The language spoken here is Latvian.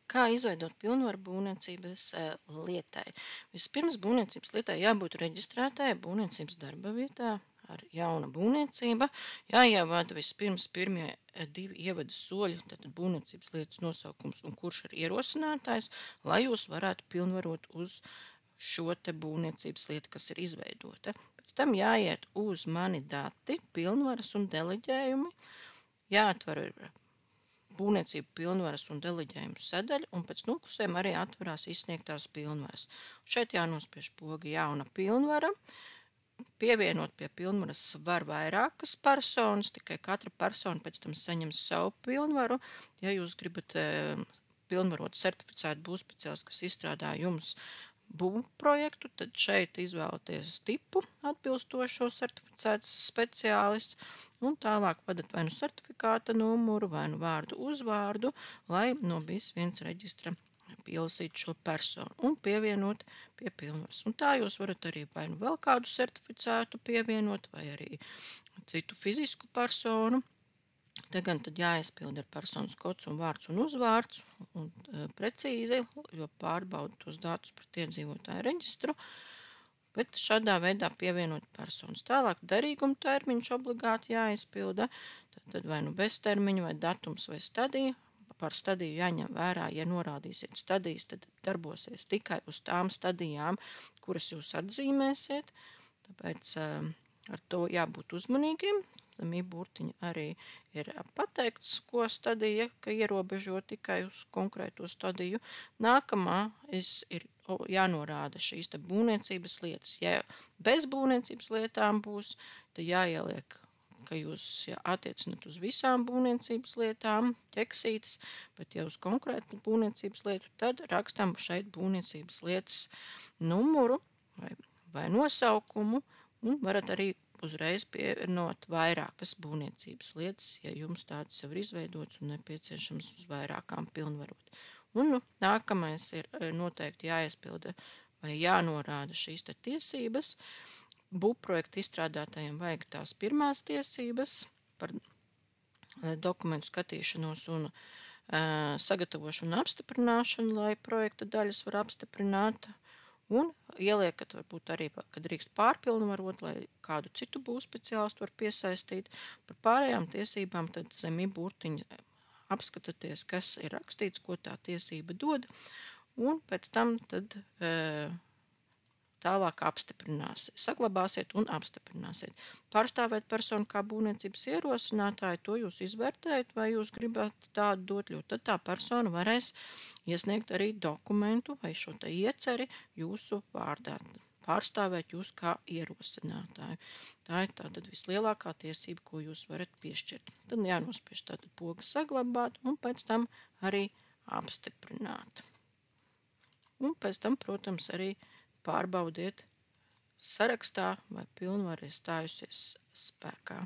Kā izveidot pilnvaru būvniecības lietai? Vispirms būvniecības lietai jābūt reģistrētai būvniecības darba vietā ar jaunu būvniecību. Jāievada vispirms pirmie divi ievadas soļi, tātad būvniecības lietas nosaukums un kurš ir ierosinātājs, lai jūs varētu pilnvarot uz šo te būvniecības lietu, kas ir izveidota. Pēc tam jāiet uz mani dati, pilnvaras un deleģējumi, jāatver būvniecību pilnvaras un deleģējumu sadaļa, un pēc noklusiem arī atverās izsniegtās pilnvaras. Šeit jānospiež poga jauna pilnvara. Pievienot pie pilnvaras var vairākas personas, tikai katra persona pēc tam saņems savu pilnvaru. Ja jūs gribat pilnvarot certificētu būvspeciālistu, kas izstrādā jums būvprojektu, tad šeit izvēlaties tipu atbilstošo certificētas speciālists un tālāk padat vai nu certifikāta numuru, vai nu vārdu uzvārdu, lai no BIS1 reģistra pielasītu šo personu un pievienot pie pilnvaras. Un tā jūs varat arī vai nu vēl kādu certificētu pievienot, vai arī citu fizisku personu. Tagad tad jāizpilda ar personas kods un vārds un uzvārds un precīzi, jo pārbauda tos datus pret iedzīvotāju reģistru, bet šādā veidā pievienot personas. Tālāk derīguma termiņš obligāti jāizpilda, tad vai nu beztermiņa, vai datums, vai stadija. Par stadiju jāņem vērā, ja norādīsiet stadijas, tad darbosies tikai uz tām stadijām, kuras jūs atzīmēsiet, tāpēc ar to jābūt uzmanīgiem. Zemī burtiņa arī ir pateikts, ko stadija, ka ierobežo tikai uz konkrēto stadiju. Nākamā ir jānorāda šīs te būvniecības lietas. Ja bez būvniecības lietām būs, tad jāieliek, ka jūs attiecināt uz visām būvniecības lietām, ķeksītes, bet ja uz konkrētu būvniecības lietu, tad rakstam šeit būvniecības lietas numuru vai nosaukumu un varat arī uzreiz pievienot vairākas būvniecības lietas, ja jums tādas jau ir izveidotas un nepieciešams uz vairākām pilnvarot. Un nākamais ir noteikti jāizpilda vai jānorāda šīs te tiesības. Būvprojekta izstrādātājiem vajag tās pirmās tiesības par dokumentu skatīšanos un sagatavošanu un apstiprināšanu, lai projekta daļas var apstiprināt. Un ieliekat varbūt arī, kad drīkst pārpilnvarot, lai kādu citu būvspeciālistu var piesaistīt. Par pārējām tiesībām tad zemī burtiņa apskatāties, kas ir rakstīts, ko tā tiesība dod, un pēc tam tad tālāk apstiprināsiet, saglabāsiet un apstiprināsiet. Pārstāvēt personu kā būvniecības ierosinātāju, to jūs izvērtējat, vai jūs gribat tādu dot, jo tad tā persona varēs iesniegt arī dokumentu vai šo te ieceri jūsu vārdā, pārstāvēt jūs kā ierosinātāju. Tā ir tātad vislielākā tiesība, ko jūs varat piešķirt. Tad jānospiež tātad poga saglabāt un pēc tam arī apstiprināt. Un pēc tam, protams, arī pārbaudiet sarakstā, vai pilnvara ir stājusies spēkā.